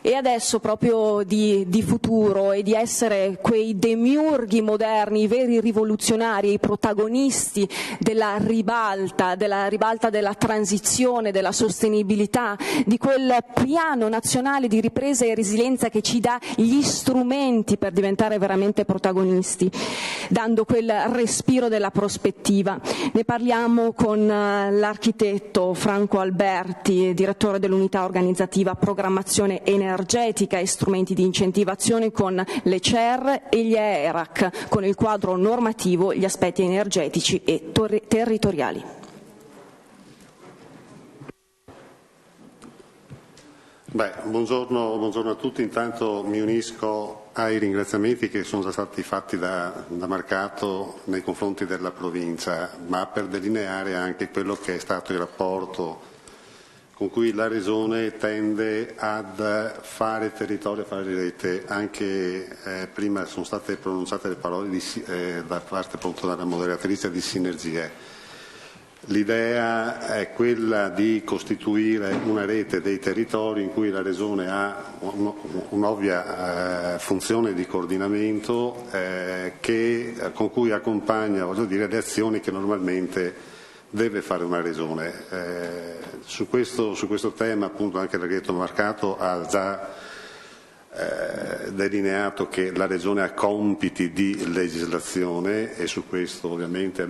E adesso proprio di futuro e di essere quei demiurghi moderni, i veri rivoluzionari, i protagonisti della ribalta della transizione, della sostenibilità, di quel piano nazionale di ripresa e resilienza che ci dà gli strumenti per diventare veramente protagonisti, dando quel respiro della prospettiva. Ne parliamo con l'architetto Franco Alberti, direttore dell'unità organizzativa programmazione energetica e strumenti di incentivazione con le CER e gli ERAC, con il quadro normativo, gli aspetti energetici e territoriali. Buongiorno a tutti. Intanto mi unisco ai ringraziamenti che sono già stati fatti da Marcato nei confronti della provincia, ma per delineare anche quello che è stato il rapporto con cui la Regione tende ad fare territorio, a fare rete. Anche prima sono state pronunciate le parole da parte appunto della moderatrice di sinergie. L'idea è quella di costituire una rete dei territori in cui la Regione ha un'ovvia funzione di coordinamento con cui accompagna, le azioni che normalmente deve fare una Regione. Su questo tema appunto anche l'Aghetto Marcato ha già delineato che la Regione ha compiti di legislazione e su questo ovviamente è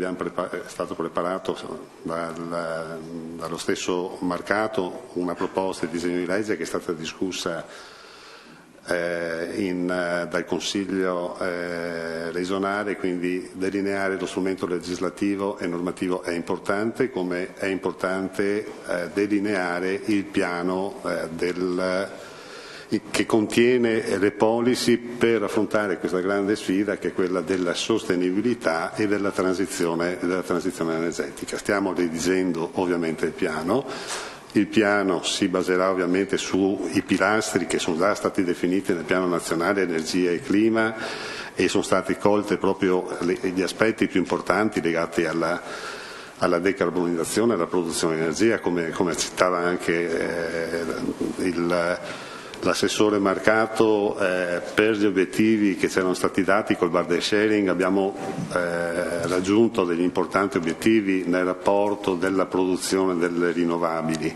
stato preparato dallo stesso Marcato una proposta di disegno di legge che è stata discussa dal Consiglio regionale, quindi delineare lo strumento legislativo e normativo è importante, come è importante delineare il piano che contiene le policy per affrontare questa grande sfida che è quella della sostenibilità e della transizione energetica. Stiamo redigendo ovviamente il piano. Il piano si baserà ovviamente sui pilastri che sono già stati definiti nel piano nazionale energia e clima e sono stati colti proprio gli aspetti più importanti legati alla decarbonizzazione, alla produzione di energia, come citava anche l'assessore Marcato. Per gli obiettivi che c'erano stati dati col burden sharing abbiamo raggiunto degli importanti obiettivi nel rapporto della produzione delle rinnovabili.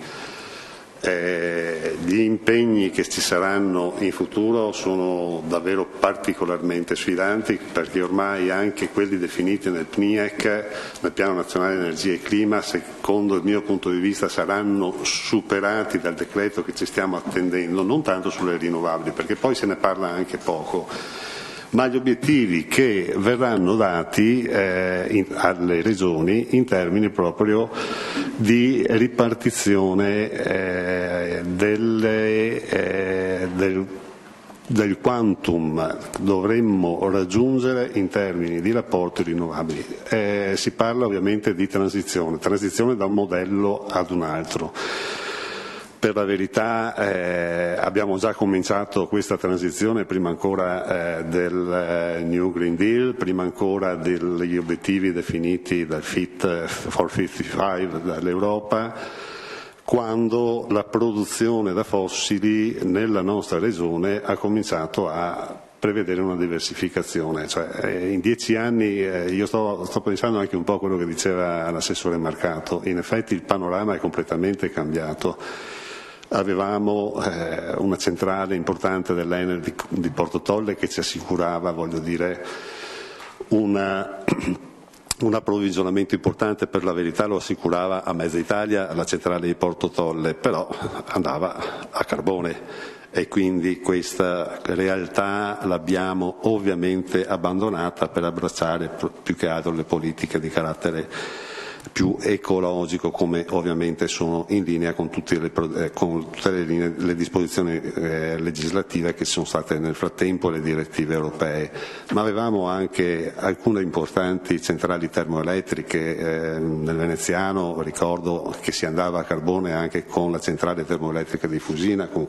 Gli impegni che ci saranno in futuro sono davvero particolarmente sfidanti, perché ormai anche quelli definiti nel PNIEC, nel Piano Nazionale Energia e Clima, secondo il mio punto di vista saranno superati dal decreto che ci stiamo attendendo, non tanto sulle rinnovabili, perché poi se ne parla anche poco, ma gli obiettivi che verranno dati alle regioni in termini proprio di ripartizione del quantum dovremmo raggiungere in termini di rapporti rinnovabili. Si parla ovviamente di transizione da un modello ad un altro. Per la verità abbiamo già cominciato questa transizione prima ancora del New Green Deal, prima ancora degli obiettivi definiti dal Fit for 55 dall'Europa, quando la produzione da fossili nella nostra regione ha cominciato a prevedere una diversificazione. In 10 anni io sto pensando anche un po' a quello che diceva l'assessore Marcato, in effetti il panorama è completamente cambiato. Avevamo una centrale importante dell'Enel di Porto Tolle che ci assicurava, un approvvigionamento importante. Per la verità lo assicurava a mezza Italia la centrale di Porto Tolle, però andava a carbone e quindi questa realtà l'abbiamo ovviamente abbandonata per abbracciare più che altro le politiche di carattere più ecologico, come ovviamente sono in linea con tutte le disposizioni legislative che sono state nel frattempo, le direttive europee. Ma avevamo anche alcune importanti centrali termoelettriche, nel Veneziano ricordo che si andava a carbone anche con la centrale termoelettrica di Fusina, con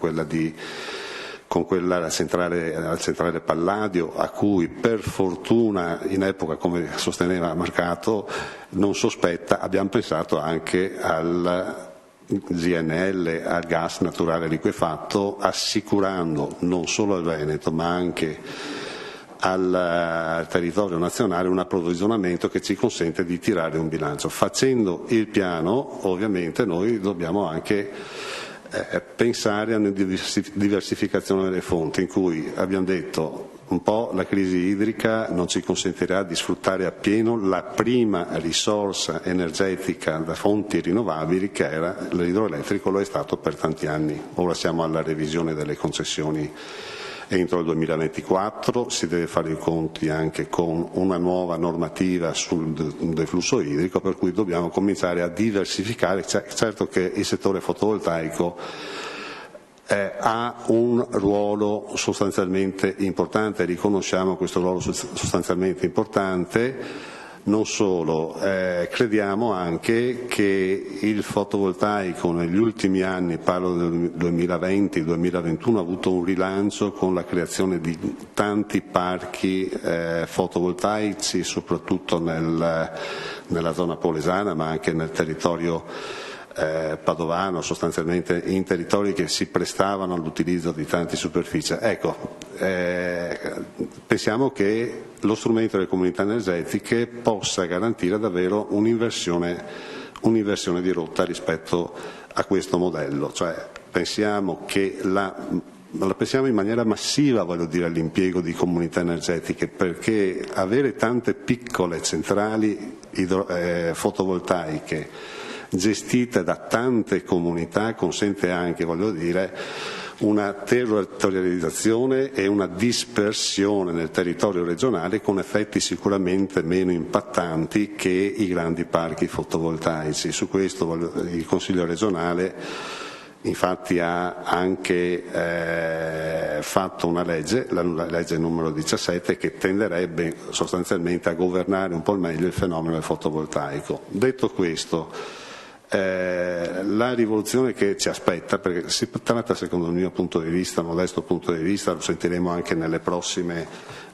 la centrale Palladio, a cui per fortuna in epoca, come sosteneva Marcato, non sospetta, abbiamo pensato anche al GNL al gas naturale liquefatto, assicurando non solo al Veneto ma anche al territorio nazionale un approvvigionamento che ci consente di tirare un bilancio. Facendo il piano, ovviamente noi dobbiamo anche pensare a una diversificazione delle fonti, in cui abbiamo detto un po' la crisi idrica non ci consentirà di sfruttare appieno la prima risorsa energetica da fonti rinnovabili che era l'idroelettrico, lo è stato per tanti anni. Ora siamo alla revisione delle concessioni entro il 2024, si deve fare i conti anche con una nuova normativa sul deflusso idrico, per cui dobbiamo cominciare a diversificare. Certo che il settore fotovoltaico ha un ruolo sostanzialmente importante, riconosciamo questo ruolo sostanzialmente importante. Non solo, crediamo anche che il fotovoltaico negli ultimi anni, parlo del 2020-2021, ha avuto un rilancio con la creazione di tanti parchi fotovoltaici, soprattutto nella zona polesana, ma anche nel territorio padovano, sostanzialmente in territori che si prestavano all'utilizzo di tante superfici. Ecco, pensiamo che lo strumento delle comunità energetiche possa garantire davvero un'inversione di rotta rispetto a questo modello, cioè pensiamo che la pensiamo in maniera massiva, voglio dire, all'impiego di comunità energetiche, perché avere tante piccole centrali fotovoltaiche gestite da tante comunità consente anche, voglio dire, una territorializzazione e una dispersione nel territorio regionale con effetti sicuramente meno impattanti che i grandi parchi fotovoltaici. Su questo il Consiglio regionale infatti ha anche fatto una legge, la legge numero 17, che tenderebbe sostanzialmente a governare un po' meglio il fenomeno del fotovoltaico. Detto questo, la rivoluzione che ci aspetta, perché si tratta, secondo il mio punto di vista, modesto punto di vista, lo sentiremo anche nelle prossime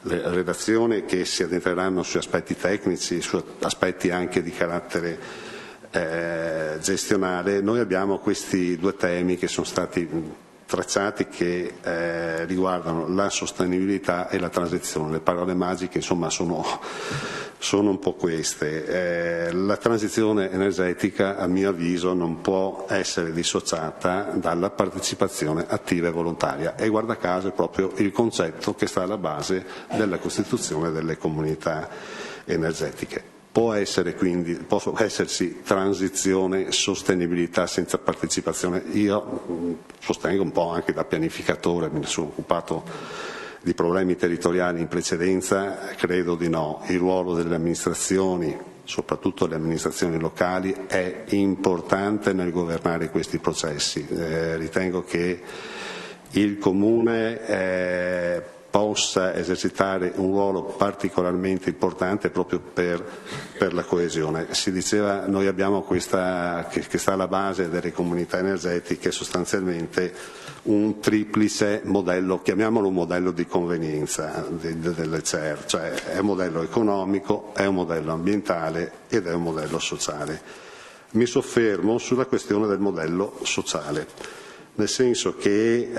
redazioni che si addentreranno su aspetti tecnici, su aspetti anche di carattere gestionale. Noi abbiamo questi due temi che sono stati tracciati che riguardano la sostenibilità e la transizione. Le parole magiche insomma sono un po' queste. La transizione energetica, a mio avviso, non può essere dissociata dalla partecipazione attiva e volontaria, e guarda caso è proprio il concetto che sta alla base della costituzione delle comunità energetiche. Possono esserci transizione, sostenibilità senza partecipazione. Io sostengo un po' anche da pianificatore, me ne sono occupato di problemi territoriali in precedenza, credo di no. Il ruolo delle amministrazioni, soprattutto le amministrazioni locali, è importante nel governare questi processi. Ritengo che il Comune possa esercitare un ruolo particolarmente importante proprio per la coesione. Si diceva, noi abbiamo questa che sta alla base delle comunità energetiche, sostanzialmente un triplice modello, chiamiamolo un modello di convenienza delle CER, cioè è un modello economico, è un modello ambientale ed è un modello sociale. Mi soffermo sulla questione del modello sociale, nel senso che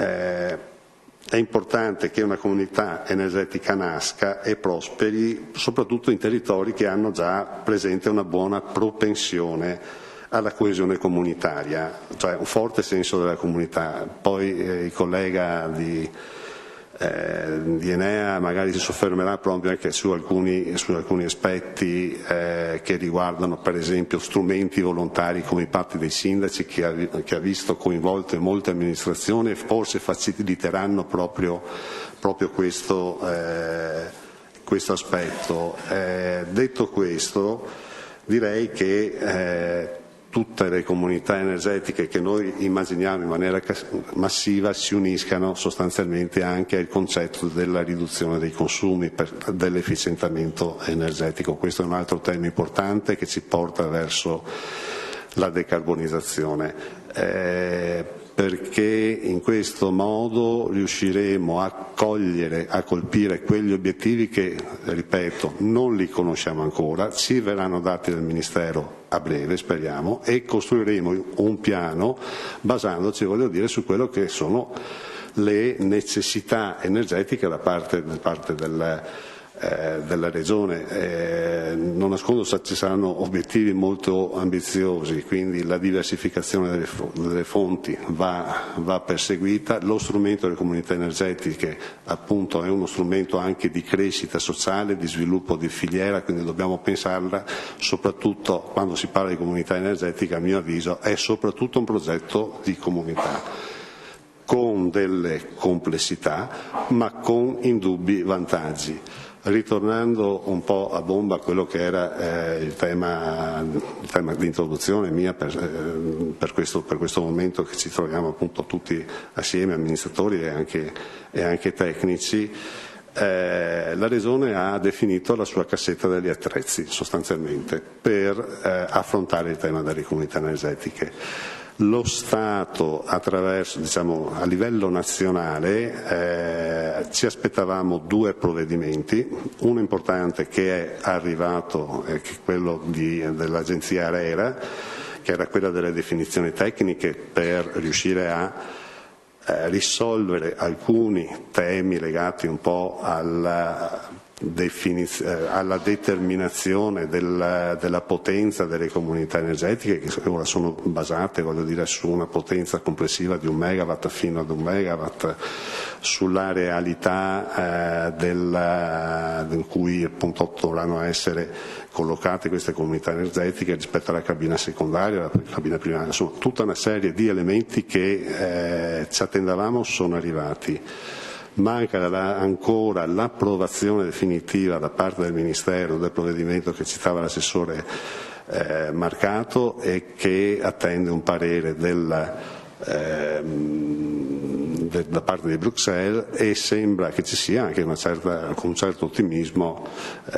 è importante che una comunità energetica nasca e prosperi soprattutto in territori che hanno già presente una buona propensione alla coesione comunitaria, cioè un forte senso della comunità. Poi il collega di Enea magari si soffermerà proprio anche su alcuni aspetti che riguardano per esempio strumenti volontari come i patti dei sindaci, che ha visto coinvolte molte amministrazioni e forse faciliteranno proprio questo aspetto. Detto questo, direi che tutte le comunità energetiche che noi immaginiamo in maniera massiva si uniscano sostanzialmente anche al concetto della riduzione dei consumi, dell'efficientamento energetico. Questo è un altro tema importante che ci porta verso la decarbonizzazione. perché in questo modo riusciremo a cogliere, a colpire quegli obiettivi che, ripeto, non li conosciamo ancora, ci verranno dati dal Ministero a breve, speriamo, e costruiremo un piano basandoci, voglio dire, su quello che sono le necessità energetiche da parte della Regione. Non nascondo, ci saranno obiettivi molto ambiziosi, quindi la diversificazione delle fonti va perseguita, lo strumento delle comunità energetiche appunto è uno strumento anche di crescita sociale, di sviluppo di filiera, quindi dobbiamo pensarla soprattutto quando si parla di comunità energetica, a mio avviso è soprattutto un progetto di comunità con delle complessità ma con indubbi vantaggi. Ritornando un po' a bomba a quello che era il tema di introduzione mia per questo momento che ci troviamo appunto tutti assieme, amministratori e anche tecnici, la Regione ha definito la sua cassetta degli attrezzi sostanzialmente per affrontare il tema delle comunità energetiche. Lo Stato, attraverso, a livello nazionale, ci aspettavamo due provvedimenti, uno importante che è arrivato, che è quello dell'Agenzia ARERA, che era quella delle definizioni tecniche per riuscire a risolvere alcuni temi legati un po' alla determinazione della potenza delle comunità energetiche, che ora sono basate, voglio dire, su una potenza complessiva di 1 megawatt fino ad 1 megawatt, sulla realità in cui appunto dovranno essere collocate queste comunità energetiche rispetto alla cabina secondaria, alla cabina primaria, insomma tutta una serie di elementi che ci attendavamo sono arrivati. Manca ancora l'approvazione definitiva da parte del Ministero del provvedimento che citava l'assessore Marcato e che attende un parere da parte di Bruxelles, e sembra che ci sia anche con un certo ottimismo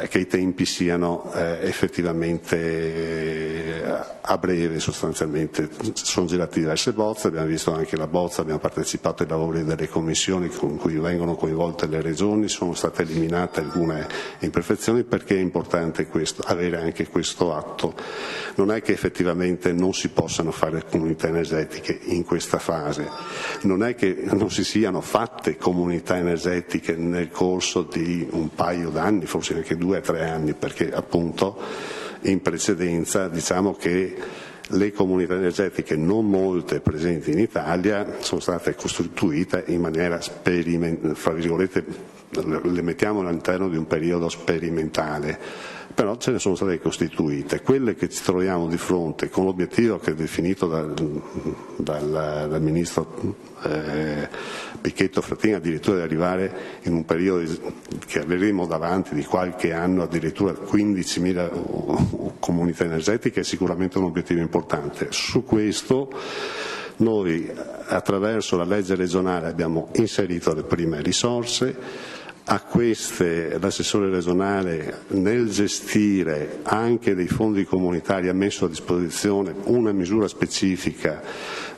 che i tempi siano effettivamente a breve. Sostanzialmente sono girati diverse bozze, abbiamo visto anche la bozza, abbiamo partecipato ai lavori delle commissioni con cui vengono coinvolte le regioni, sono state eliminate alcune imperfezioni perché è importante avere anche questo atto. Non è che effettivamente non si possano fare comunità energetiche in questa fase, non è che non si siano fatte comunità energetiche nel corso di un paio d'anni, forse anche 2 o 3 anni, perché appunto in precedenza diciamo che le comunità energetiche, non molte presenti in Italia, sono state costituite in maniera fra virgolette, le mettiamo all'interno di un periodo sperimentale, però ce ne sono state costituite. Quelle che ci troviamo di fronte con l'obiettivo che è definito dal ministro Pichetto Fratin, addirittura di arrivare in un periodo che avremo davanti di qualche anno addirittura 15.000 comunità energetiche, è sicuramente un obiettivo importante. Su questo noi attraverso la legge regionale abbiamo inserito le prime risorse. A queste l'assessore regionale, nel gestire anche dei fondi comunitari, ha messo a disposizione una misura specifica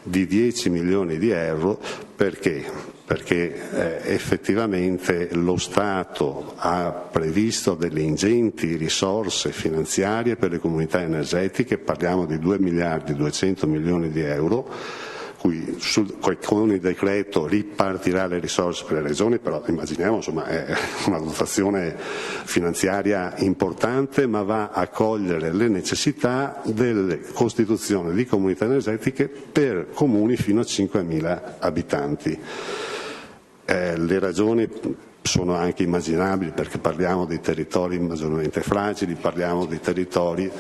di 10 milioni di euro. Perché? Perché effettivamente lo Stato ha previsto delle ingenti risorse finanziarie per le comunità energetiche, parliamo di 2 miliardi 200 milioni di euro, cui con il decreto ripartirà le risorse per le regioni, però immaginiamo insomma è una dotazione finanziaria importante, ma va a cogliere le necessità delle costituzioni di comunità energetiche per comuni fino a 5.000 abitanti. Le ragioni sono anche immaginabili, perché parliamo di territori maggiormente fragili, parliamo di territori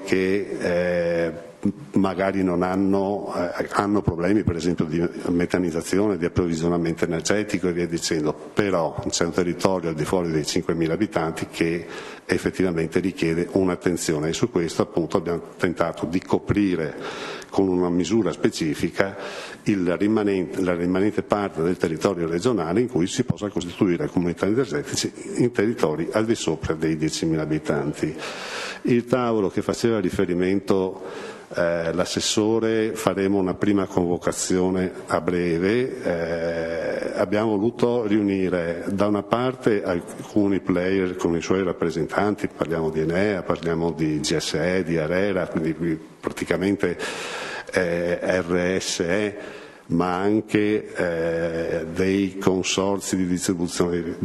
che magari non hanno problemi per esempio di metanizzazione, di approvvigionamento energetico e via dicendo, però c'è un territorio al di fuori dei 5.000 abitanti che effettivamente richiede un'attenzione, e su questo appunto abbiamo tentato di coprire con una misura specifica la rimanente parte del territorio regionale in cui si possa costituire comunità energetiche in territori al di sopra dei 10.000 abitanti. Il tavolo che faceva riferimento l'assessore, faremo una prima convocazione a breve. Abbiamo voluto riunire da una parte alcuni player con i suoi rappresentanti, parliamo di Enea, parliamo di GSE, di ARERA, quindi praticamente RSE, ma anche dei consorzi di distribuzione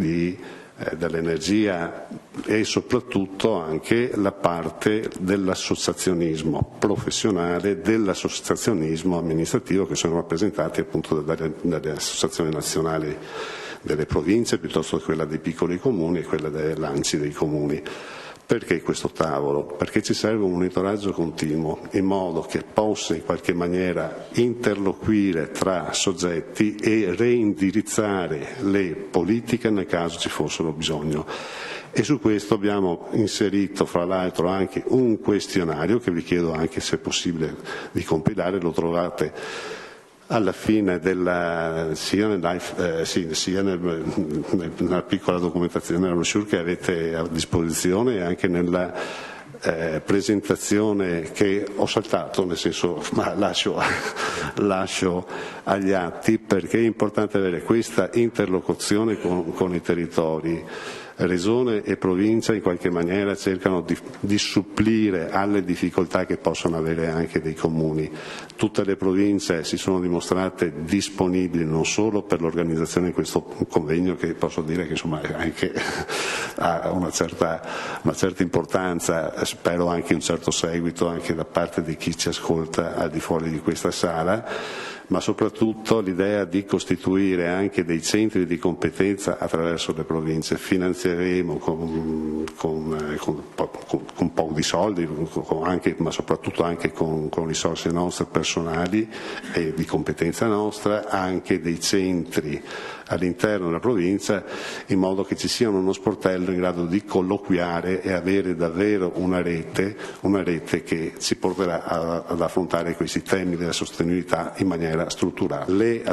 dell'energia e soprattutto anche la parte dell'associazionismo professionale, dell'associazionismo amministrativo, che sono rappresentati appunto dalle associazioni nazionali delle province piuttosto che quella dei piccoli comuni e quella dell'ANCI dei comuni. Perché questo tavolo? Perché ci serve un monitoraggio continuo in modo che possa in qualche maniera interloquire tra soggetti e reindirizzare le politiche nel caso ci fossero bisogno. E su questo abbiamo inserito fra l'altro anche un questionario che vi chiedo anche se è possibile di compilare, lo trovate alla fine sia nella piccola documentazione, nella brochure che avete a disposizione e anche nella presentazione che ho saltato, nel senso ma lascio agli atti, perché è importante avere questa interlocuzione con i territori. Regione e provincia in qualche maniera cercano di supplire alle difficoltà che possono avere anche dei comuni. Tutte le province si sono dimostrate disponibili non solo per l'organizzazione di questo convegno, che posso dire che insomma anche ha una certa importanza, spero anche un certo seguito anche da parte di chi ci ascolta al di fuori di questa sala, ma soprattutto l'idea di costituire anche dei centri di competenza attraverso le province. Finanzieremo con un po' di soldi, ma soprattutto anche con risorse nostre personali e di competenza nostra, anche dei centri all'interno della provincia, in modo che ci sia uno sportello in grado di colloquiare e avere davvero una rete che ci porterà ad affrontare questi temi della sostenibilità in maniera strutturale. Le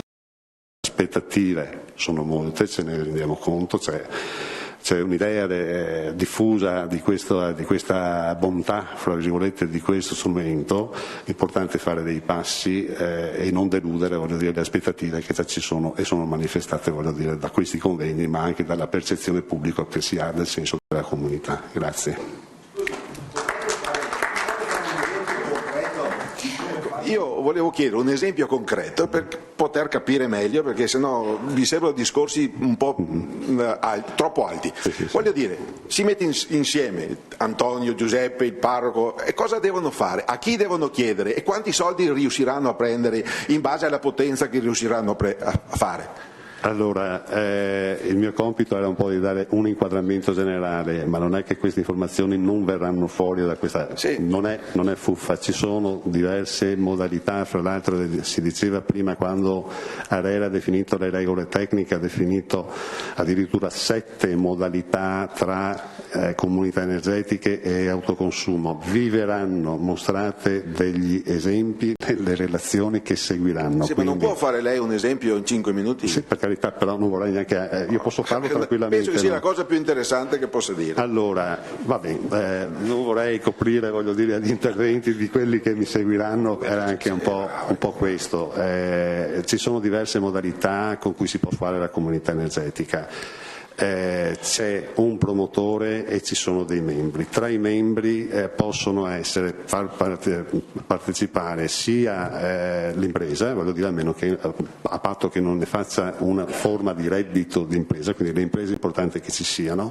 aspettative sono molte, ce ne rendiamo conto, c'è un'idea diffusa di questa bontà, fra virgolette, di questo strumento. È importante fare dei passi e non deludere, le aspettative che già ci sono e sono manifestate, da questi convegni, ma anche dalla percezione pubblica che si ha del senso della comunità. Grazie. Io volevo chiedere un esempio concreto per poter capire meglio, perché sennò vi sembrano discorsi un po' troppo alti. Sì. Voglio dire, si mette insieme Antonio, Giuseppe, il parroco, e cosa devono fare? A chi devono chiedere? E quanti soldi riusciranno a prendere in base alla potenza che riusciranno a fare? Allora, il mio compito era un po' di dare un inquadramento generale, ma non è che queste informazioni non verranno fuori da questa. Sì. Non è fuffa, ci sono diverse modalità, fra l'altro si diceva prima, quando ARERA ha definito le regole tecniche, ha definito addirittura 7 modalità tra comunità energetiche e autoconsumo. Vi verranno mostrate degli esempi delle relazioni che seguiranno. Sì, quindi... ma non può fare lei un esempio in 5 minuti? Sì, per carità, però non vorrei neanche. Io posso farlo tranquillamente. Penso che sia la cosa più interessante che possa dire. Allora, va bene, non vorrei coprire, gli interventi di quelli che mi seguiranno, era anche un po' questo. Ci sono diverse modalità con cui si può fare la comunità energetica. C'è un promotore e ci sono dei membri. Tra i membri possono far partecipare sia l'impresa, almeno che a patto che non ne faccia una forma di reddito di impresa, quindi le imprese è importante che ci siano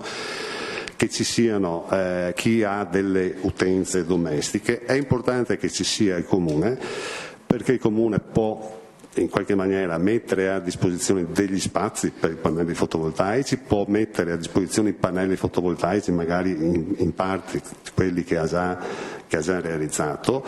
chi ha delle utenze domestiche. È importante che ci sia il comune, perché il comune può in qualche maniera mettere a disposizione degli spazi per i pannelli fotovoltaici, può mettere a disposizione i pannelli fotovoltaici magari in parte quelli che ha già realizzato,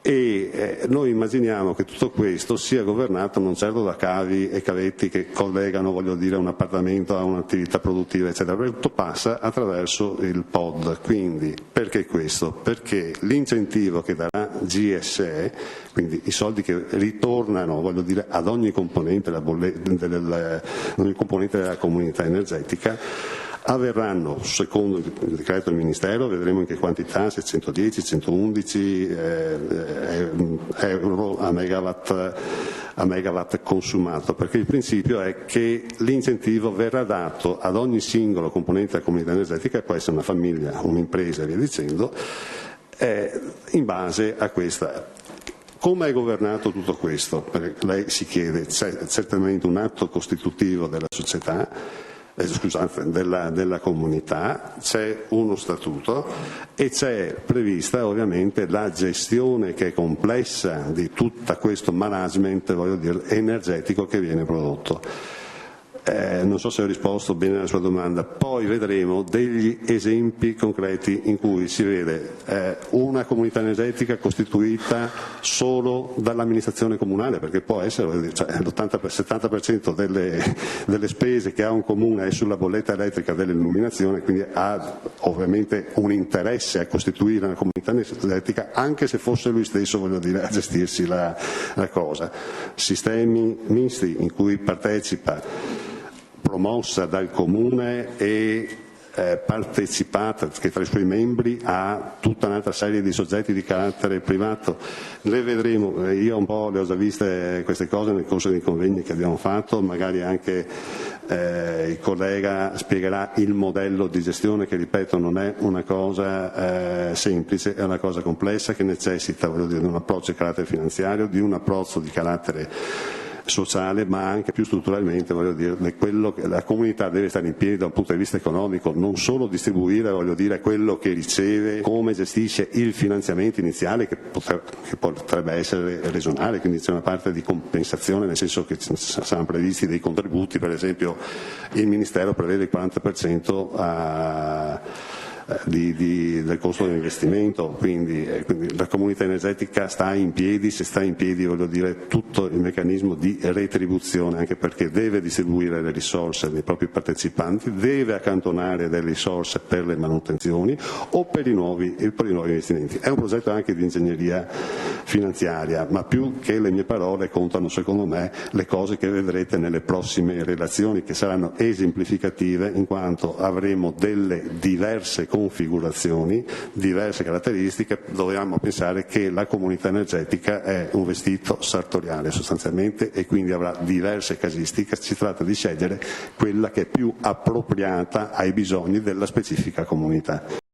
e noi immaginiamo che tutto questo sia governato non certo da cavi e cavetti che collegano un appartamento a un'attività produttiva eccetera, perché tutto passa attraverso il POD. Quindi perché questo? Perché l'incentivo che darà GSE, quindi i soldi che ritornano ad ogni componente della comunità energetica, avverranno, secondo il decreto del Ministero, vedremo in che quantità, se 110, 111 euro a megawatt consumato, perché il principio è che l'incentivo verrà dato ad ogni singolo componente della comunità energetica, può essere una famiglia, un'impresa e via dicendo, in base a questa. Come è governato tutto questo? Perché lei si chiede, c'è certamente un atto costitutivo della società, della comunità, c'è uno statuto e c'è prevista ovviamente la gestione che è complessa di tutto questo management, energetico che viene prodotto. Non so se ho risposto bene alla sua domanda. Poi vedremo degli esempi concreti in cui si vede una comunità energetica costituita solo dall'amministrazione comunale, perché può essere, l'80-70% delle spese che ha un comune è sulla bolletta elettrica dell'illuminazione, quindi ha ovviamente un interesse a costituire una comunità energetica, anche se fosse lui stesso a gestirsi la cosa. Sistemi misti in cui partecipa, promossa dal comune e partecipata, che tra i suoi membri ha tutta un'altra serie di soggetti di carattere privato. Le vedremo, io un po' le ho già viste queste cose nel corso dei convegni che abbiamo fatto, magari anche il collega spiegherà il modello di gestione che, ripeto, non è una cosa semplice, è una cosa complessa che necessita di un approccio di carattere finanziario, di un approccio di carattere sociale, ma anche più strutturalmente, quello che la comunità deve stare in piedi da un punto di vista economico, non solo distribuire, quello che riceve, come gestisce il finanziamento iniziale che potrebbe essere regionale, quindi c'è una parte di compensazione, nel senso che saranno previsti dei contributi, per esempio il Ministero prevede il 40% del costo dell'investimento, quindi la comunità energetica sta in piedi, se sta in piedi tutto il meccanismo di retribuzione, anche perché deve distribuire le risorse dei propri partecipanti, deve accantonare delle risorse per le manutenzioni o per i nuovi investimenti. È un progetto anche di ingegneria finanziaria, ma più che le mie parole contano secondo me le cose che vedrete nelle prossime relazioni, che saranno esemplificative, in quanto avremo delle diverse configurazioni, diverse caratteristiche. Dobbiamo pensare che la comunità energetica è un vestito sartoriale sostanzialmente, e quindi avrà diverse casistiche. Si tratta di scegliere quella che è più appropriata ai bisogni della specifica comunità.